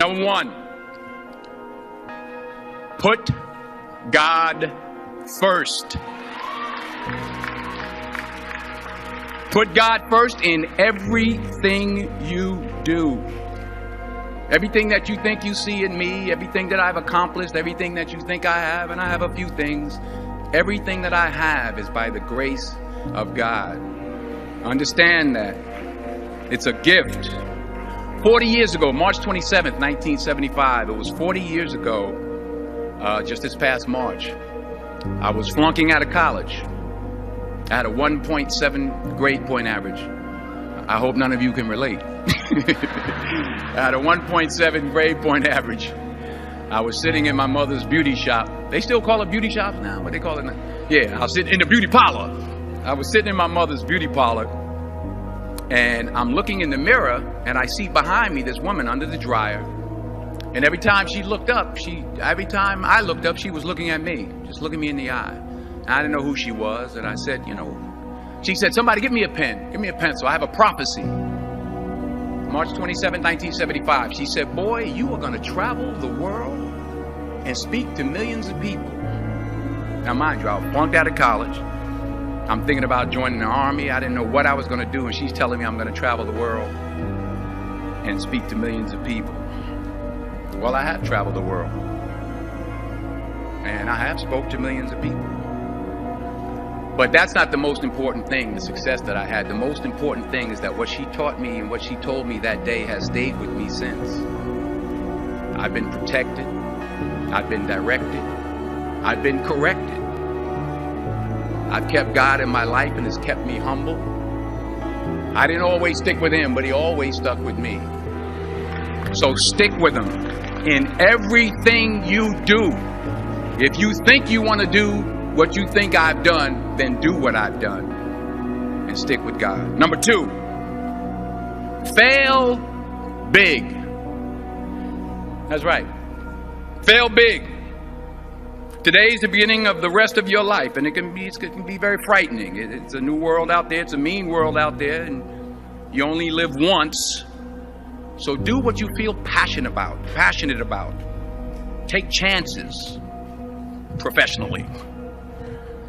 Number one, put God first. Put God first in everything you do. Everything that you think you see in me, everything that I've accomplished, everything that you think I have, and I have a few things, everything that I have is by the grace of God. Understand that. It's a gift. 40 years ago, March 27th, 1975, it was 40 years ago, just this past March, I was flunking out of college. I had a 1.7 grade point average. I hope none of you can relate. I had a 1.7 grade point average. I was sitting in my mother's beauty shop. They still call it beauty shops now? What they call it now? Yeah, I was sitting in the beauty parlor. I was sitting in my mother's beauty parlor, and I'm looking in the mirror, and I see behind me this woman under the dryer. And every time she looked up, every time I looked up, she was looking at me, just looking me in the eye. And I didn't know who she was, and I said, she said, somebody give me a pen, give me a pencil. I have a prophecy. March 27, 1975. She said, boy, you are going to travel the world and speak to millions of people. Now, mind you, I flunked out of college. I'm thinking about joining the army. I didn't know what I was going to do, and she's telling me I'm going to travel the world and speak to millions of people. Well, I have traveled the world, and I have spoke to millions of people. But that's not the most important thing, the success that I had. The most important thing is that what she taught me and what she told me that day has stayed with me since. I've been protected. I've been directed. I've been corrected. I've kept God in my life, and it's kept me humble. I didn't always stick with him, but he always stuck with me. So stick with him in everything you do. If you think you want to do what you think I've done, then do what I've done and stick with God. Number two, fail big. That's right. Fail big. Today's the beginning of the rest of your life, and it can be very frightening. It's a new world out there. It's a mean world out there, and you only live once. So do what you feel passionate about. Take chances professionally.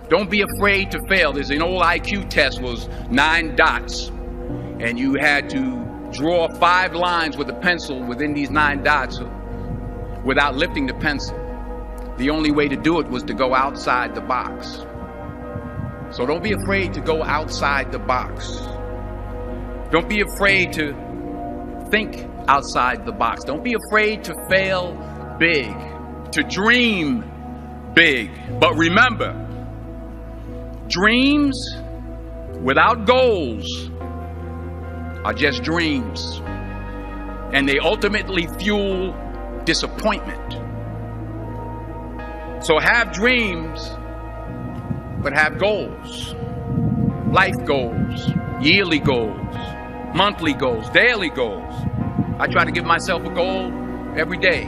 Don't be afraid to fail. There's an old IQ test, was 9 dots, and you had to draw 5 lines with a pencil within these 9 dots without lifting the pencil. The only way to do it was to go outside the box. So don't be afraid to go outside the box. Don't be afraid to think outside the box. Don't be afraid to fail big, to dream big. But remember, dreams without goals are just dreams, and they ultimately fuel disappointment. So have dreams, but have goals. Life goals, yearly goals, monthly goals, daily goals. I try to give myself a goal every day.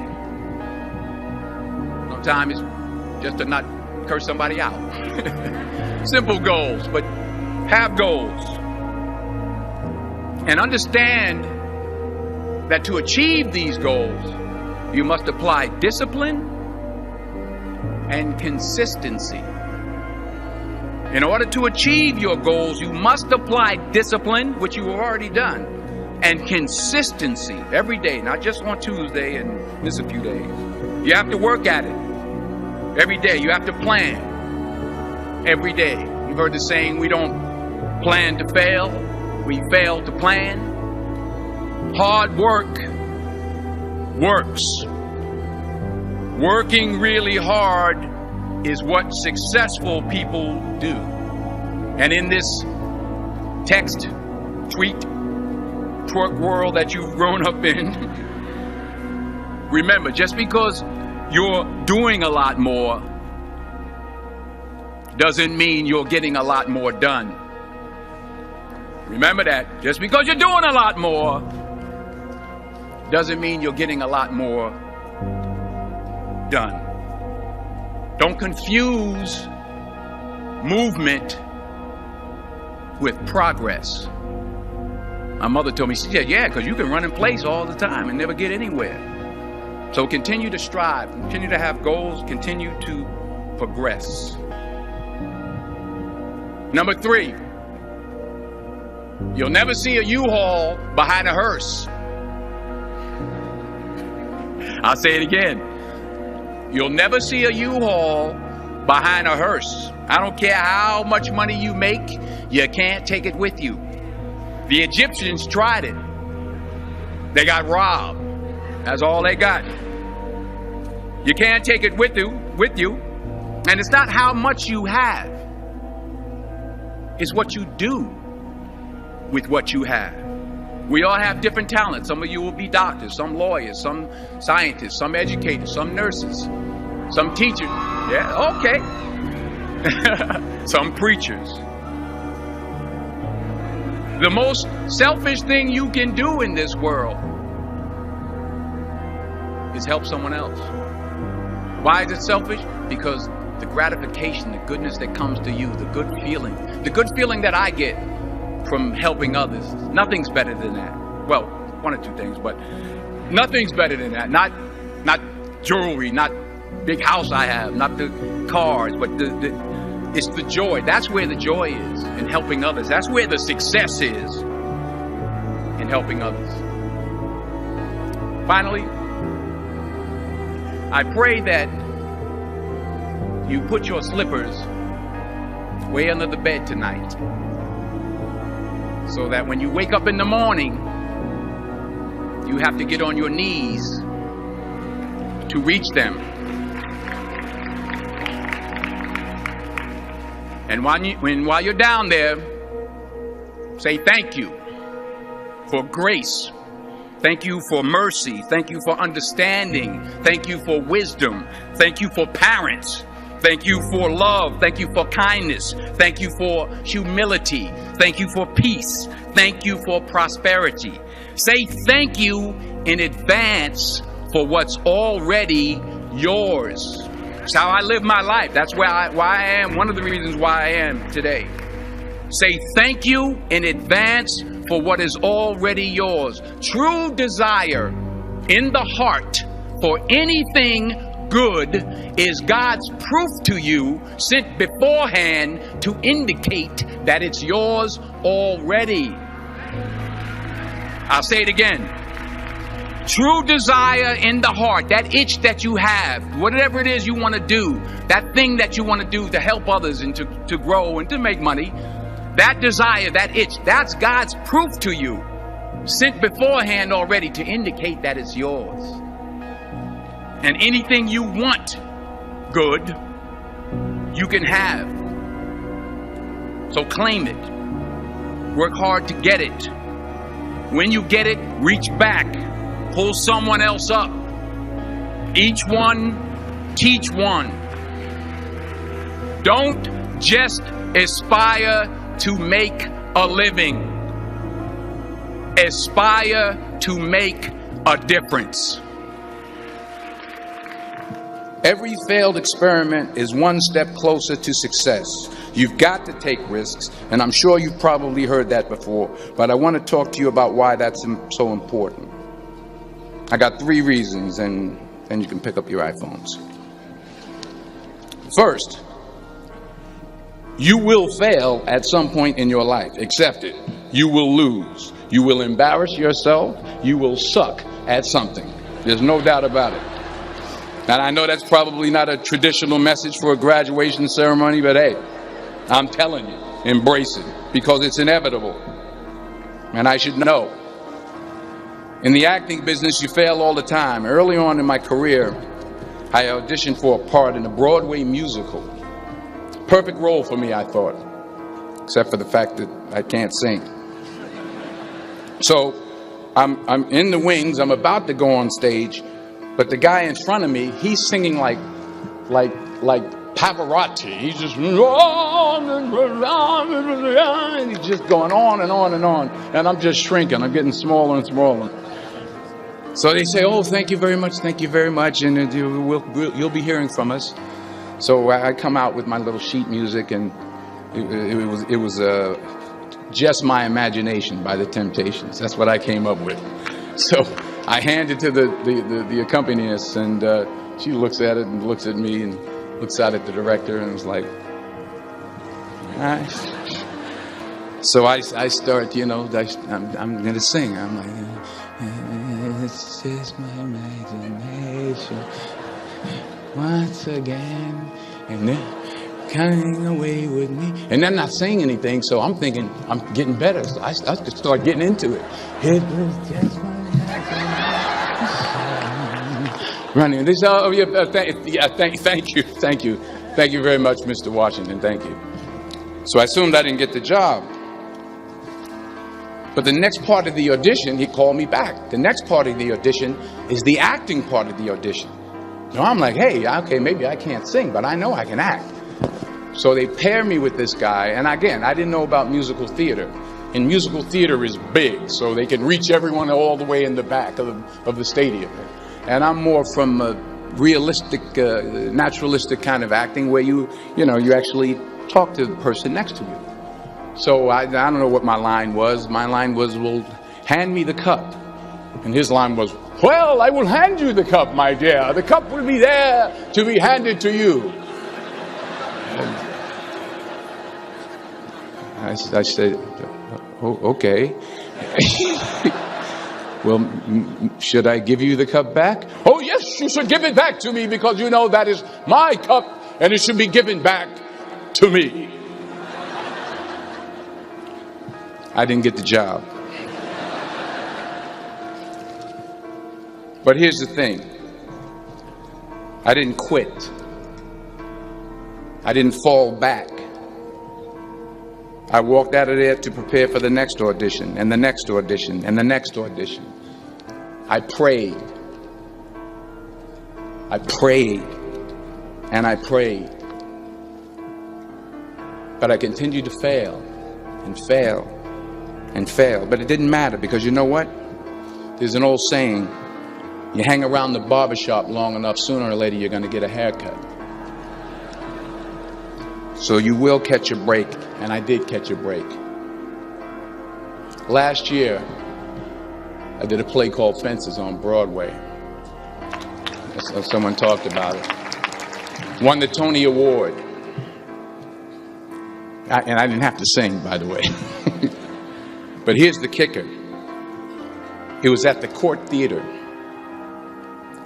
Sometimes it's just to not curse somebody out. Simple goals, but have goals. And understand that to achieve these goals, you must apply discipline and consistency. In order to achieve your goals, you must apply discipline, which you have already done, and consistency every day, not just on Tuesday and miss a few days. You have to work at it every day. You have to plan every day. You've heard the saying, we don't plan to fail, we fail to plan. Hard work works. Working really hard is what successful people do. And in this text, tweet, twerk world that you've grown up in, remember, just because you're doing a lot more doesn't mean you're getting a lot more done. Remember that. Just because you're doing a lot more doesn't mean you're getting a lot more done. Don't confuse movement with progress. My mother told me, she said, yeah, because you can run in place all the time and never get anywhere. So continue to strive, continue to have goals, continue to progress. Number 3, you'll never see a U-Haul behind a hearse. I'll say it again. You'll never see a U-Haul behind a hearse. I don't care how much money you make, you can't take it with you. The Egyptians tried it. They got robbed. That's all they got. You can't take it with you. And it's not how much you have. It's what you do with what you have. We all have different talents. Some of you will be doctors, some lawyers, some scientists, some educators, some nurses, some teachers. Yeah, okay. Some preachers. The most selfish thing you can do in this world is help someone else. Why is it selfish? Because the gratification, the goodness that comes to you, the good feeling that I get from helping others, nothing's better than that. Well, one or two things, but nothing's better than that. Not jewelry, not big house I have, not the cars, but it's the joy. That's where the joy is, in helping others. That's where the success is, in helping others. Finally, I pray that you put your slippers way under the bed tonight, so that when you wake up in the morning, you have to get on your knees to reach them. And while you're down there, say thank you for grace. Thank you for mercy. Thank you for understanding. Thank you for wisdom. Thank you for parents. Thank you for love. Thank you for kindness. Thank you for humility. Thank you for peace. Thank you for prosperity. Say thank you in advance for what's already yours. That's how I live my life. That's why I am. One of the reasons why I am today. Say thank you in advance for what is already yours. True desire in the heart for anything good is God's proof to you, sent beforehand to indicate that it's yours already. I'll say it again. True desire in the heart, that itch that you have, whatever it is you want to do, that thing that you want to do to help others and to grow and to make money, that desire, that itch, that's God's proof to you, sent beforehand already to indicate that it's yours. And anything you want good, you can have. So claim it. Work hard to get it. When you get it, reach back. Pull someone else up. Each one, teach one. Don't just aspire to make a living. Aspire to make a difference. Every failed experiment is one step closer to success. You've got to take risks, and I'm sure you've probably heard that before, but I want to talk to you about why that's so important. I got 3 reasons, and then you can pick up your iPhones. First, you will fail at some point in your life. Accept it. You will lose. You will embarrass yourself. You will suck at something. There's no doubt about it. And I know that's probably not a traditional message for a graduation ceremony, but hey, I'm telling you, embrace it, because it's inevitable. And I should know. In the acting business, you fail all the time. Early on in my career, I auditioned for a part in a Broadway musical. Perfect role for me, I thought, except for the fact that I can't sing. So I'm in the wings. I'm about to go on stage, but the guy in front of me, he's singing like Pavarotti. He's just and he's just going on and on and on, and I'm just shrinking. I'm getting smaller and smaller. So they say, oh, thank you very much, and you'll be hearing from us. So I come out with my little sheet music, and it was Just My Imagination by the Temptations. That's what I came up with. So I hand it to the accompanist, and she looks at it and looks at me and looks out at the director and was like, all right. So I start, I'm going to sing. I'm like, it's just my imagination once again, and then coming away with me. And I'm not saying anything, so I'm thinking I'm getting better. So I just start getting into it. It was just my imagination. Running. This, oh yeah, thank you very much, Mr. Washington. Thank you. So I assumed I didn't get the job. But the next part of the audition, he called me back. The next part of the audition is the acting part of the audition. So I'm like, hey, okay, maybe I can't sing, but I know I can act. So they pair me with this guy. And again, I didn't know about musical theater. And musical theater is big, so they can reach everyone all the way in the back of the stadium. And I'm more from a realistic, naturalistic kind of acting where you actually talk to the person next to you. So I don't know what my line was. My line was, well, hand me the cup. And his line was, well, I will hand you the cup, my dear. The cup will be there to be handed to you. I said, oh, okay. Well, should I give you the cup back? Oh, yes, you should give it back to me because you know that is my cup and it should be given back to me. I didn't get the job. But here's the thing. I didn't quit. I didn't fall back. I walked out of there to prepare for the next audition, and the next audition, and the next audition. I prayed. I prayed. And I prayed. But I continued to fail and fail and fail. But it didn't matter because you know what? There's an old saying, you hang around the barbershop long enough, sooner or later you're going to get a haircut. So you will catch a break, and I did catch a break. Last year, I did a play called Fences on Broadway. Someone talked about it. Won the Tony Award. And I didn't have to sing, by the way. But here's the kicker. It was at the Court Theater.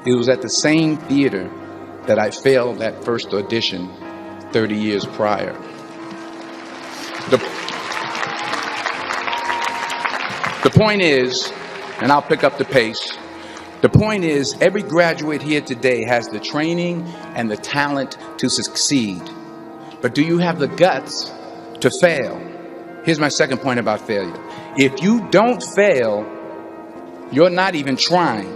It was at the same theater that I failed that first audition 30 years prior. The point is, and I'll pick up the pace, the point is every graduate here today has the training and the talent to succeed. But do you have the guts to fail? Here's my second point about failure. If you don't fail, you're not even trying.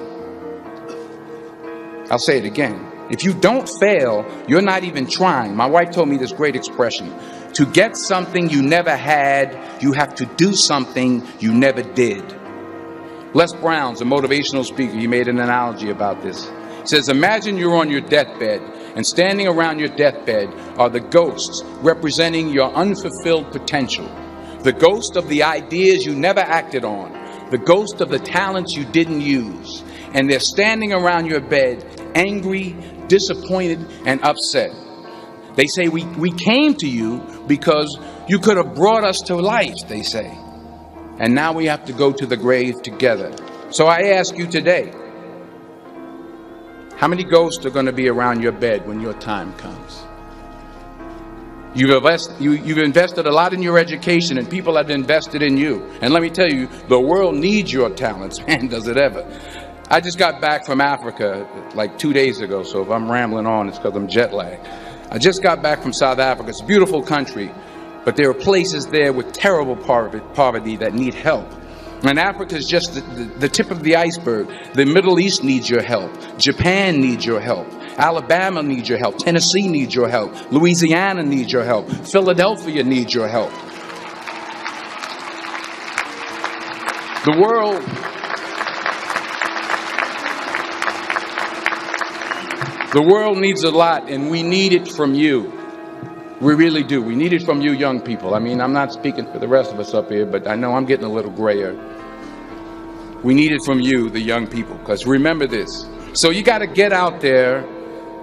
I'll say it again. If you don't fail, you're not even trying. My wife told me this great expression. To get something you never had, you have to do something you never did. Les Brown's a motivational speaker. He made an analogy about this. He says, imagine you're on your deathbed, and standing around your deathbed are the ghosts representing your unfulfilled potential. The ghost of the ideas you never acted on. The ghost of the talents you didn't use. And they're standing around your bed, angry, disappointed, and upset. They say, we came to you because you could have brought us to life, they say. And now we have to go to the grave together. So I ask you today, how many ghosts are going to be around your bed when your time comes? You've invested a lot in your education, and people have invested in you. And let me tell you, the world needs your talents, man, does it ever. I just got back from Africa like 2 days ago, so if I'm rambling on, it's because I'm jet lagged. I just got back from South Africa. It's a beautiful country, but there are places there with terrible poverty that need help. And Africa is just the tip of the iceberg. The Middle East needs your help. Japan needs your help. Alabama needs your help. Tennessee needs your help. Louisiana needs your help. Philadelphia needs your help. The The world needs a lot, and we need it from you. We really do. We need it from you young people. I mean, I'm not speaking for the rest of us up here, but I know I'm getting a little grayer. We need it from you, the young people, because remember this. So you got to get out there.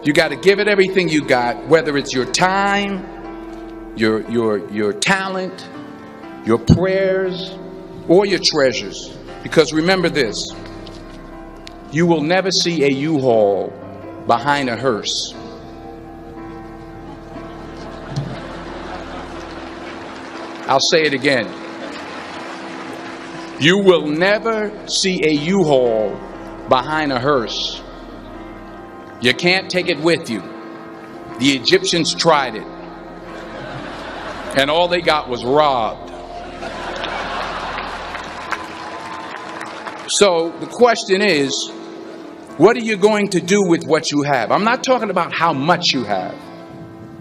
You got to give it everything you got, whether it's your time, your talent, your prayers, or your treasures. Because remember this. You will never see a U-Haul behind a hearse. I'll say it again. You will never see a U-Haul behind a hearse. You can't take it with you. The Egyptians tried it, and all they got was robbed. So the question is, what are you going to do with what you have? I'm not talking about how much you have.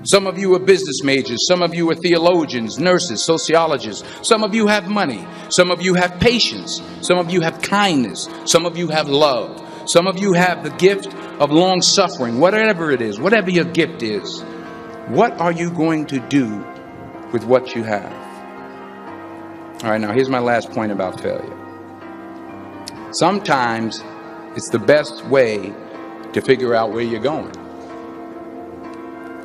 Some of you are business majors. Some of you are theologians, nurses, sociologists. Some of you have money. Some of you have patience. Some of you have kindness. Some of you have love. Some of you have the gift of long suffering. Whatever it is, whatever your gift is, what are you going to do with what you have? All right, now here's my last point about failure. Sometimes it's the best way to figure out where you're going.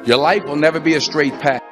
Your life will never be a straight path.